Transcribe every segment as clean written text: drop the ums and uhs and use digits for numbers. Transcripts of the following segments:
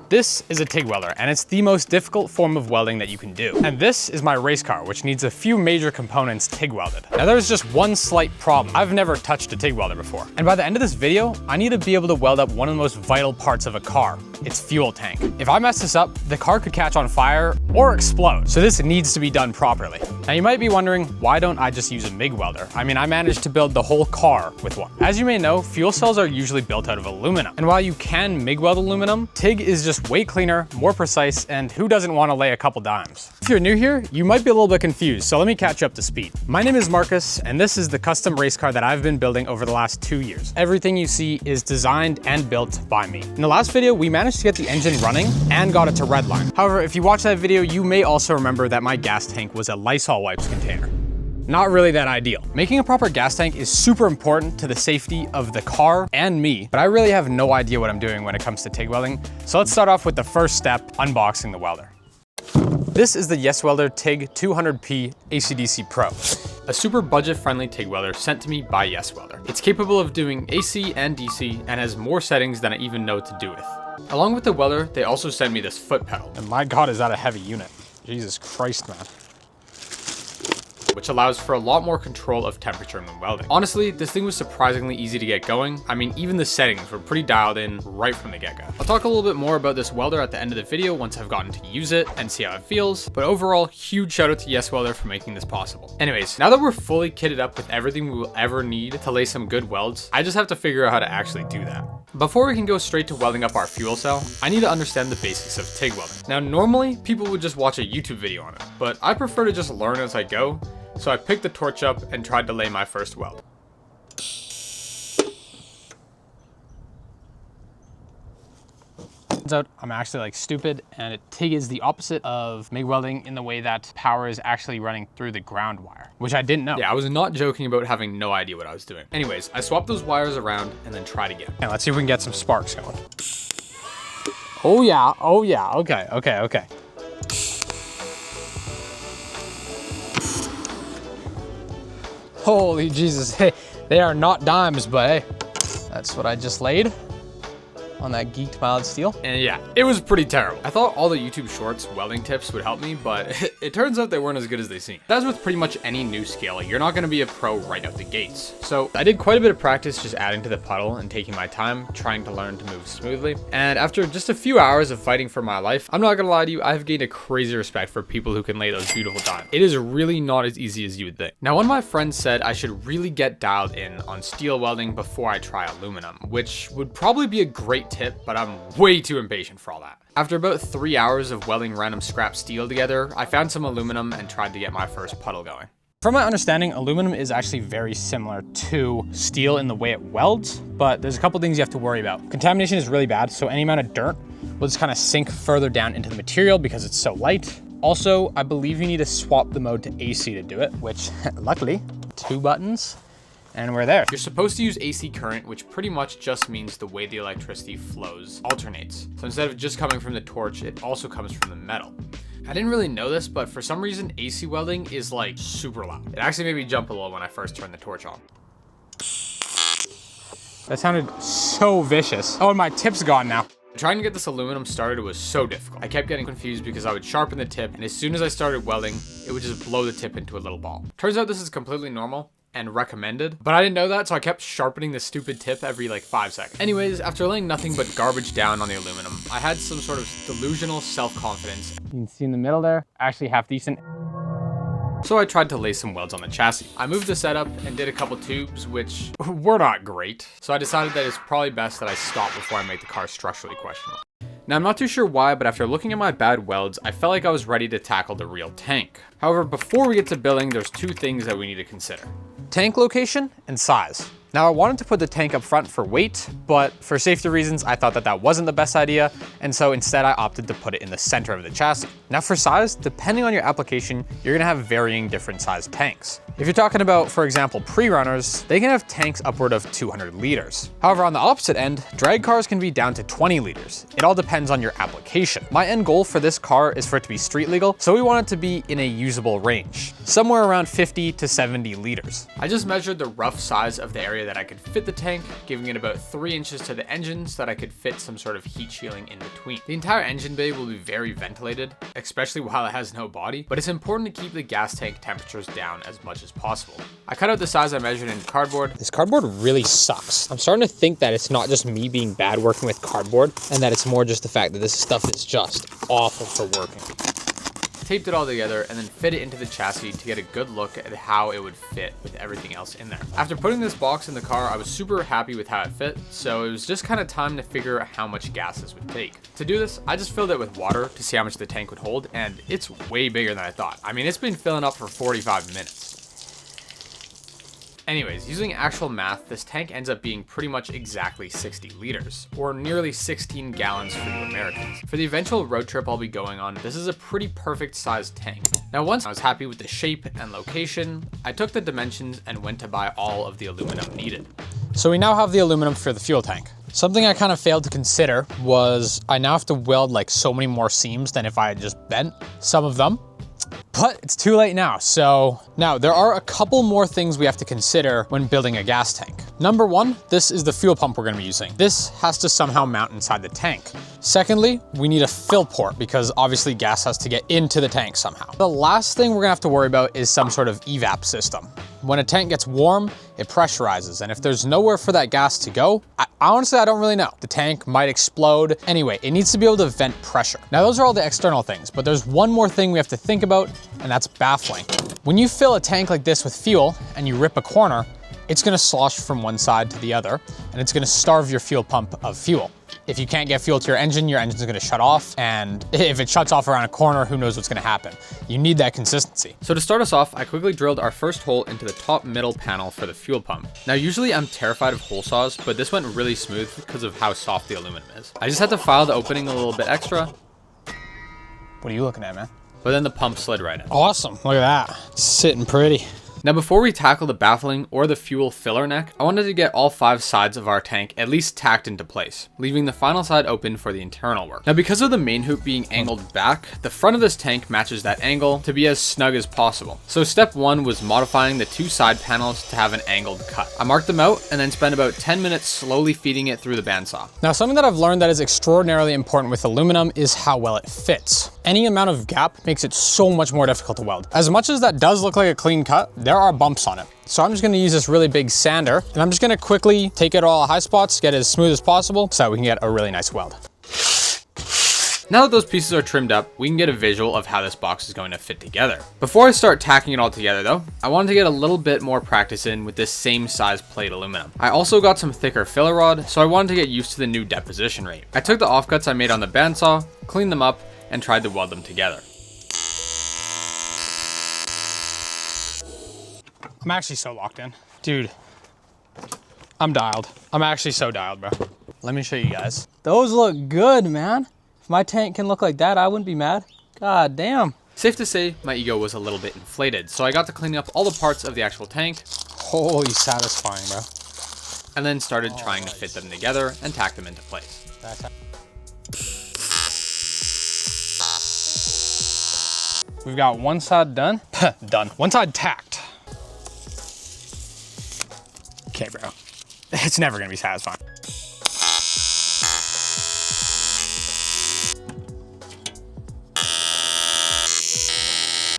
This is a TIG welder, and it's the most difficult form of welding that you can do. And this is my race car, which needs a few major components TIG welded. Now there's just one slight problem. I've never touched a TIG welder before. And by the end of this video, I need to be able to weld up one of the most vital parts of a car, its fuel tank. If I mess this up, the car could catch on fire or explode. So this needs to be done properly. Now you might be wondering, why don't I just use a MIG welder? I mean, I managed to build the whole car with one. As you may know, fuel cells are usually built out of aluminum. And while you can MIG weld aluminum, TIG is just way cleaner, more precise, and who doesn't want to lay a couple dimes? If you're new here, you might be a little bit confused, so let me catch you up to speed. My name is Marcus, and this is the custom race car that I've been building over the last 2 years. Everything you see is designed and built by me. In the last video, we managed to get the engine running and got it to redline. However, if you watch that video, you may also remember that my gas tank was a Lysol wipes container. Not really that ideal. Making a proper gas tank is super important to the safety of the car and me, but I really have no idea what I'm doing when it comes to TIG welding. So let's start off with the first step, unboxing the welder. This is the YesWelder TIG 200P AC/DC Pro, a super budget-friendly TIG welder sent to me by YesWelder. It's capable of doing AC and DC and has more settings than I even know what to do with. Along with the welder, they also sent me this foot pedal. And my God, is that a heavy unit. Jesus Christ, man. Which allows for a lot more control of temperature when welding. Honestly, this thing was surprisingly easy to get going. I mean, even the settings were pretty dialed in right from the get-go. I'll talk a little bit more about this welder at the end of the video once I've gotten to use it and see how it feels, but overall, huge shout out to YesWelder for making this possible. Anyways, now that we're fully kitted up with everything we will ever need to lay some good welds, I just have to figure out how to actually do that. Before we can go straight to welding up our fuel cell, I need to understand the basics of TIG welding. Now, normally, people would just watch a YouTube video on it, but I prefer to just learn as I go. So I picked the torch up and tried to lay my first weld. Turns out I'm actually like stupid, and TIG is the opposite of MIG welding in the way that power is actually running through the ground wire, which I didn't know. Yeah, I was not joking about having no idea what I was doing. Anyways, I swapped those wires around and then tried again. And let's see if we can get some sparks going. Oh yeah, okay. Holy Jesus, hey, they are not dimes, but hey, that's what I just laid on that geeked mild steel. And yeah, it was pretty terrible. I thought all the YouTube shorts welding tips would help me, but it turns out they weren't as good as they seem. As with pretty much any new skill, you're not gonna be a pro right out the gates. So I did quite a bit of practice just adding to the puddle and taking my time, trying to learn to move smoothly. And after just a few hours of fighting for my life, I'm not gonna lie to you, I've gained a crazy respect for people who can lay those beautiful dimes. It is really not as easy as you would think. Now, one of my friends said I should really get dialed in on steel welding before I try aluminum, which would probably be a great tip, but I'm way too impatient for all that. After about 3 hours of welding random scrap steel together, I found some aluminum and tried to get my first puddle going. From my understanding, aluminum is actually very similar to steel in the way it welds, but there's a couple things you have to worry about. Contamination is really bad, so any amount of dirt will just kind of sink further down into the material because it's so light. Also, I believe you need to swap the mode to AC to do it, which luckily, 2 buttons. And we're there. You're supposed to use AC current, which pretty much just means the way the electricity flows alternates. So instead of just coming from the torch, it also comes from the metal. I didn't really know this, but for some reason, AC welding is like super loud. It actually made me jump a little when I first turned the torch on. That sounded so vicious. Oh, and my tip's gone now. Trying to get this aluminum started was so difficult. I kept getting confused because I would sharpen the tip, and as soon as I started welding, it would just blow the tip into a little ball. Turns out this is completely normal and recommended, but I didn't know that, so I kept sharpening the stupid tip every like 5 seconds. Anyways, after laying nothing but garbage down on the aluminum, I had some sort of delusional self-confidence. You can see in the middle there, actually half decent. So I tried to lay some welds on the chassis. I moved the setup and did a couple tubes, which were not great. So I decided that it's probably best that I stop before I make the car structurally questionable. Now, I'm not too sure why, but after looking at my bad welds, I felt like I was ready to tackle the real tank. However, before we get to building, there's 2 things that we need to consider. Tank location and size. Now, I wanted to put the tank up front for weight, but for safety reasons, I thought that that wasn't the best idea, and so instead I opted to put it in the center of the chassis. Now for size, depending on your application, you're gonna have varying different size tanks. If you're talking about, for example, pre-runners, they can have tanks upward of 200 liters. However, on the opposite end, drag cars can be down to 20 liters. It all depends on your application. My end goal for this car is for it to be street legal, so we want it to be in a usable range, somewhere around 50 to 70 liters. I just measured the rough size of the area area that I could fit the tank, giving it about 3 inches to the engine so that I could fit some sort of heat shielding in between. The entire engine bay will be very ventilated, especially while it has no body, but it's important to keep the gas tank temperatures down as much as possible. I cut out the size I measured in cardboard. This cardboard really sucks. I'm starting to think that it's not just me being bad working with cardboard, and that it's more just the fact that this stuff is just awful for working. Taped it all together and then fit it into the chassis to get a good look at how it would fit with everything else in there. After putting this box in the car, I was super happy with how it fit, so it was just kind of time to figure out how much gas this would take. To do this, I just filled it with water to see how much the tank would hold, and it's way bigger than I thought. I mean, it's been filling up for 45 minutes. Anyways, using actual math, this tank ends up being pretty much exactly 60 liters, or nearly 16 gallons for you Americans. For the eventual road trip I'll be going on, this is a pretty perfect sized tank. Now once I was happy with the shape and location, I took the dimensions and went to buy all of the aluminum needed. So we now have the aluminum for the fuel tank. Something I kind of failed to consider was I now have to weld like so many more seams than if I had just bent some of them. But it's too late now. So now there are a couple more things we have to consider when building a gas tank. Number one, this is the fuel pump we're gonna be using. This has to somehow mount inside the tank. Secondly, we need a fill port because obviously gas has to get into the tank somehow. The last thing we're gonna have to worry about is some sort of evap system. When a tank gets warm, it pressurizes, and if there's nowhere for that gas to go, honestly, I don't really know. The tank might explode. Anyway, it needs to be able to vent pressure. Now, those are all the external things, but there's one more thing we have to think about, and that's baffling. When you fill a tank like this with fuel and you rip a corner, it's gonna slosh from one side to the other, and it's gonna starve your fuel pump of fuel. If you can't get fuel to your engine's gonna shut off, and if it shuts off around a corner, who knows what's gonna happen. You need that consistency. So to start us off, I quickly drilled our first hole into the top middle panel for the fuel pump. Now usually I'm terrified of hole saws, but this went really smooth because of how soft the aluminum is. I just had to file the opening a little bit extra. What are you looking at, man? But then the pump slid right in. Awesome, look at that. Sitting pretty. Now before we tackle the baffling or the fuel filler neck, I wanted to get all 5 sides of our tank at least tacked into place, leaving the final side open for the internal work. Now because of the main hoop being angled back, the front of this tank matches that angle to be as snug as possible. So step 1 was modifying the 2 side panels to have an angled cut. I marked them out and then spent about 10 minutes slowly feeding it through the bandsaw. Now something that I've learned that is extraordinarily important with aluminum is how well it fits. Any amount of gap makes it so much more difficult to weld. As much as that does look like a clean cut, there are bumps on it. So I'm just gonna use this really big sander, and I'm just gonna quickly take it all high spots, get it as smooth as possible so that we can get a really nice weld. Now that those pieces are trimmed up, we can get a visual of how this box is going to fit together. Before I start tacking it all together though, I wanted to get a little bit more practice in with this same size plate aluminum. I also got some thicker filler rod, so I wanted to get used to the new deposition rate. I took the offcuts I made on the bandsaw, cleaned them up, and tried to weld them together. I'm actually so locked in. Dude, I'm dialed. I'm actually so dialed, bro. Let me show you guys. Those look good, man. If my tank can look like that, I wouldn't be mad. God damn. Safe to say, my ego was a little bit inflated, so I got to cleaning up all the parts of the actual tank. Holy satisfying, bro. And then started trying to fit them together and tack them into place. We've got one side done. Done. One side tacked. Okay, bro. It's never gonna be satisfying.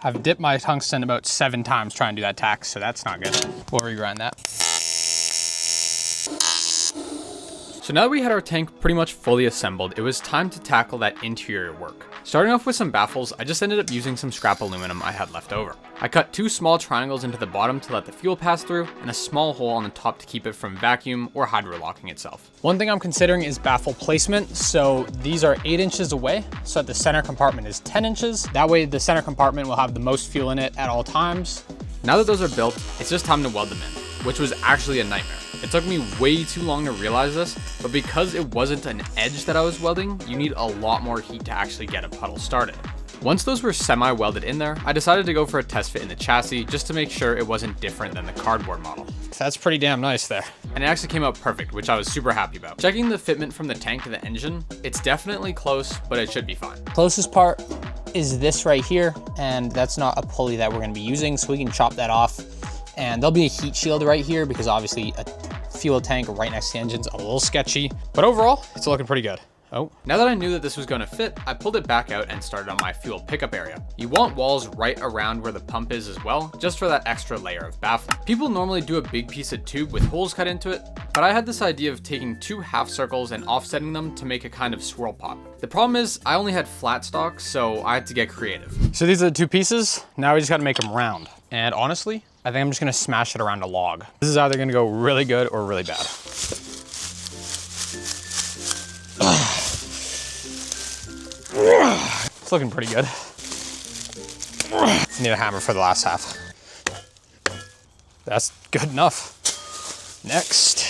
I've dipped my tungsten about 7 times trying to do that tack, so that's not good. We'll regrind that. So now that we had our tank pretty much fully assembled, it was time to tackle that interior work. Starting off with some baffles, I just ended up using some scrap aluminum I had left over. I cut 2 small triangles into the bottom to let the fuel pass through, and a small hole on the top to keep it from vacuum or hydrolocking itself. One thing I'm considering is baffle placement. So these are 8 inches away, so that the center compartment is 10 inches. That way the center compartment will have the most fuel in it at all times. Now that those are built, it's just time to weld them in, which was actually a nightmare. It took me way too long to realize this, but because it wasn't an edge that I was welding, you need a lot more heat to actually get a puddle started. Once those were semi-welded in there, I decided to go for a test fit in the chassis just to make sure it wasn't different than the cardboard model. That's pretty damn nice there. And it actually came out perfect, which I was super happy about. Checking the fitment from the tank to the engine, it's definitely close, but it should be fine. Closest part is this right here, and that's not a pulley that we're gonna be using, so we can chop that off And there'll be a heat shield right here because obviously a fuel tank right next to the engine's a little sketchy, but overall, it's looking pretty good. Oh. Now that I knew that this was going to fit, I pulled it back out and started on my fuel pickup area. You want walls right around where the pump is as well, just for that extra layer of baffling. People normally do a big piece of tube with holes cut into it, but I had this idea of taking 2 half circles and offsetting them to make a kind of swirl pop. The problem is I only had flat stock, so I had to get creative. So these are the 2 pieces. Now we just got to make them round. And honestly, I think I'm just going to smash it around a log. This is either going to go really good or really bad. It's looking pretty good. Need a hammer for the last half. That's good enough. Next.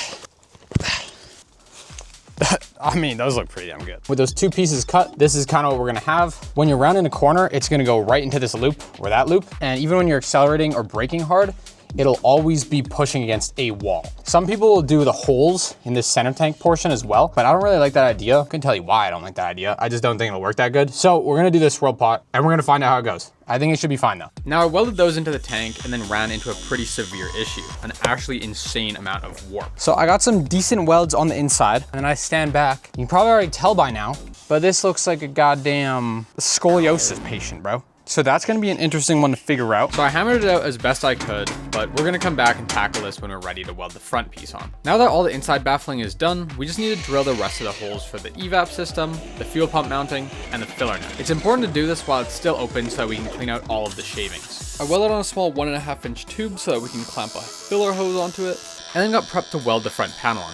I mean, those look pretty damn good. With those 2 pieces cut, this is kind of what we're gonna have. When you're rounding a corner, it's gonna go right into this loop or that loop. And even when you're accelerating or braking hard, it'll always be pushing against a wall. Some people will do the holes in this center tank portion as well, but I don't really like that idea. I can tell you why I don't like that idea. I just don't think it'll work that good. So we're gonna do this swirl pot and we're gonna find out how it goes. I think it should be fine though. Now I welded those into the tank and then ran into a pretty severe issue, an actually insane amount of warp. So I got some decent welds on the inside and I stand back. You can probably already tell by now, but this looks like a goddamn scoliosis patient, bro. So that's gonna be an interesting one to figure out. So I hammered it out as best I could, but we're gonna come back and tackle this when we're ready to weld the front piece on. Now that all the inside baffling is done, we just need to drill the rest of the holes for the evap system, the fuel pump mounting, and the filler neck. It's important to do this while it's still open so that we can clean out all of the shavings. I welded on a small 1.5 inch tube so that we can clamp a filler hose onto it, and then got prepped to weld the front panel on.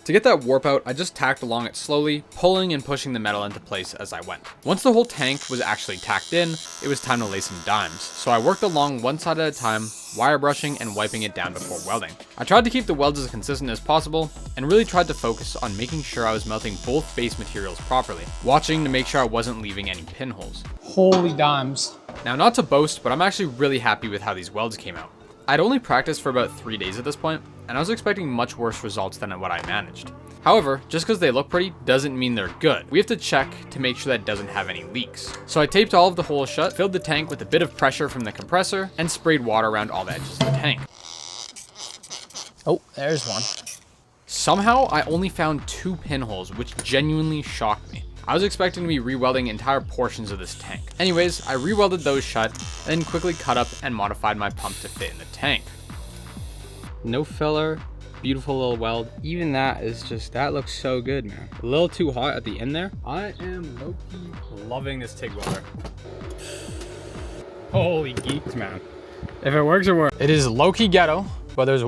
To get that warp out, I just tacked along it slowly, pulling and pushing the metal into place as I went. Once the whole tank was actually tacked in, it was time to lay some dimes. So I worked along one side at a time, wire brushing and wiping it down before welding. I tried to keep the welds as consistent as possible, and really tried to focus on making sure I was melting both base materials properly, watching to make sure I wasn't leaving any pinholes. Holy dimes. Now, not to boast, but I'm actually really happy with how these welds came out. I'd only practiced for about 3 days at this point, and I was expecting much worse results than what I managed. However, just because they look pretty doesn't mean they're good. We have to check to make sure that it doesn't have any leaks. So I taped all of the holes shut, filled the tank with a bit of pressure from the compressor, and sprayed water around all the edges of the tank. Oh, there's one. Somehow, I only found 2 pinholes, which genuinely shocked me. I was expecting to be re-welding entire portions of this tank. Anyways, I re-welded those shut, and then quickly cut up and modified my pump to fit in the tank. No filler, beautiful little weld. Even that is just, that looks so good, man. A little too hot at the end there. I am low-key loving this TIG welder. Holy geeks, man. If it works, it works. It is low-key ghetto, but there's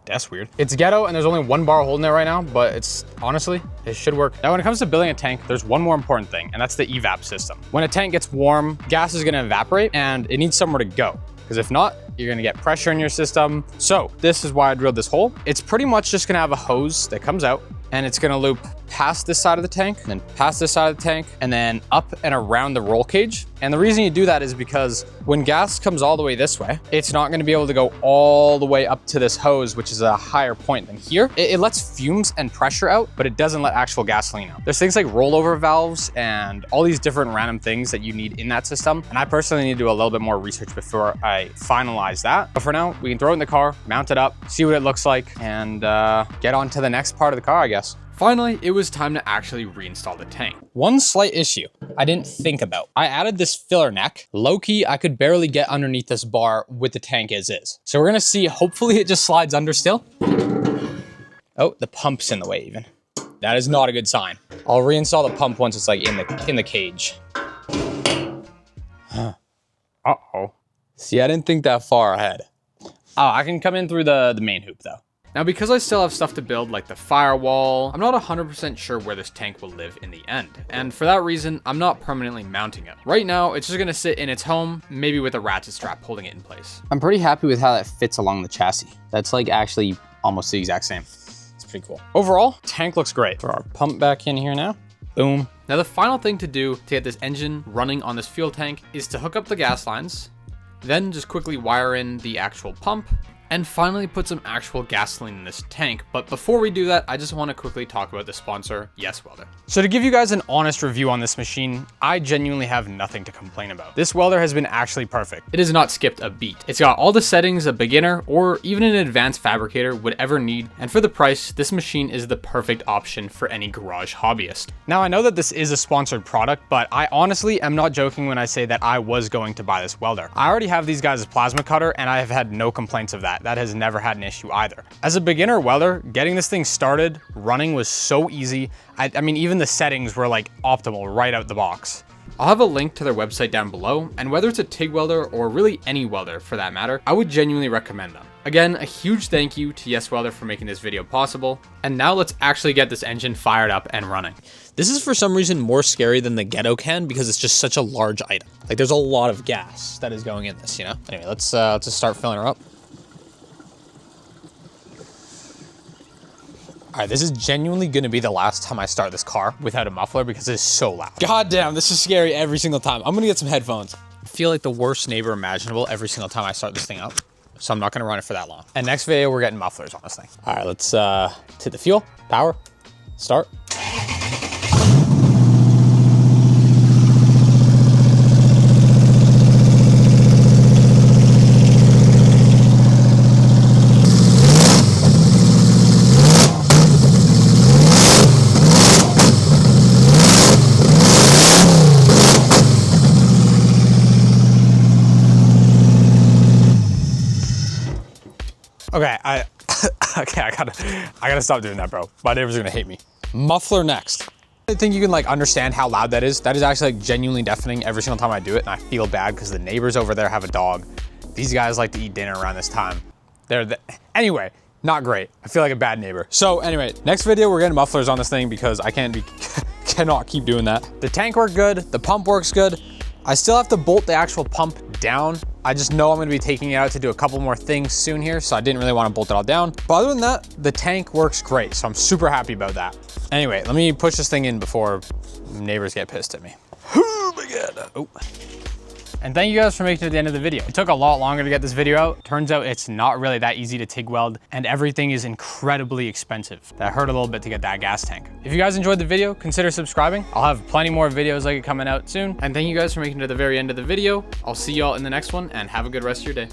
that's weird. It's ghetto and there's only 1 bar holding it right now, but it's honestly, it should work. Now, when it comes to building a tank, there's one more important thing, and that's the evap system. When a tank gets warm, gas is gonna evaporate and it needs somewhere to go. Because if not, you're gonna get pressure in your system. So this is why I drilled this hole. It's pretty much just gonna have a hose that comes out and it's gonna loop past this side of the tank, and then past this side of the tank, and then up and around the roll cage. And the reason you do that is because when gas comes all the way this way, it's not gonna be able to go all the way up to this hose, which is a higher point than here. It lets fumes and pressure out, but it doesn't let actual gasoline out. There's things like rollover valves and all these different random things that you need in that system. And I personally need to do a little bit more research before I finalize that. But for now, we can throw it in the car, mount it up, see what it looks like, and get on to the next part of the car, I guess. Finally, it was time to actually reinstall the tank. One slight issue I didn't think about. I added this filler neck. Low-key, I could barely get underneath this bar with the tank as is. So we're gonna see, hopefully it just slides under still. Oh, the pump's in the way even. That is not a good sign. I'll reinstall the pump once it's like in the cage. Uh-oh. See, I didn't think that far ahead. Oh, I can come in through the main hoop though. Now, because I still have stuff to build like the firewall, I'm not 100% sure where this tank will live in the end. And for that reason, I'm not permanently mounting it. Right now, it's just gonna sit in its home, maybe with a ratchet strap holding it in place. I'm pretty happy with how that fits along the chassis. That's like actually almost the exact same. It's pretty cool. Overall, tank looks great. Throw our pump back in here now. Boom. Now, the final thing to do to get this engine running on this fuel tank is to hook up the gas lines, then just quickly wire in the actual pump, and finally put some actual gasoline in this tank. But before we do that, I just want to quickly talk about the sponsor, YesWelder. So to give you guys an honest review on this machine, I genuinely have nothing to complain about. This welder has been actually perfect. It has not skipped a beat. It's got all the settings a beginner or even an advanced fabricator would ever need, and for the price, this machine is the perfect option for any garage hobbyist. Now I know that this is a sponsored product, but I honestly am not joking when I say that I was going to buy this welder. I already have these guys' plasma cutter and I have had no complaints of that. That has never had an issue either. As a beginner welder, getting this thing started, running was so easy. I mean, even the settings were like optimal right out the box. I'll have a link to their website down below, and whether it's a TIG welder or really any welder for that matter, I would genuinely recommend them. Again, a huge thank you to YesWelder for making this video possible. And now let's actually get this engine fired up and running. This is for some reason more scary than the ghetto can because it's just such a large item. Like there's a lot of gas that is going in this, you know? Anyway, let's just start filling her up. All right, this is genuinely gonna be the last time I start this car without a muffler because it's so loud. God damn, this is scary every single time. I'm gonna get some headphones. I feel like the worst neighbor imaginable every single time I start this thing up, so I'm not gonna run it for that long. And next video, we're getting mufflers on this thing. All right, let's hit the fuel, power, start. Okay, I gotta stop doing that, bro. My neighbors are gonna hate me. Muffler next. I think you can like understand how loud that is. That is actually like genuinely deafening every single time I do it, and I feel bad because the neighbors over there have a dog. These guys like to eat dinner around this time. Anyway, not great. I feel like a bad neighbor. So anyway, next video we're getting mufflers on this thing because I cannot keep doing that. The tank worked good, the pump works good. I still have to bolt the actual pump down. I just know I'm gonna be taking it out to do a couple more things soon here, so I didn't really wanna bolt it all down. But other than that, the tank works great, so I'm super happy about that. Anyway, let me push this thing in before neighbors get pissed at me. Oh my God. Oh. And thank you guys for making it to the end of the video. It took a lot longer to get this video out. Turns out it's not really that easy to TIG weld, and everything is incredibly expensive. That hurt a little bit to get that gas tank. If you guys enjoyed the video, consider subscribing. I'll have plenty more videos like it coming out soon. And thank you guys for making it to the very end of the video. I'll see y'all in the next one, and have a good rest of your day.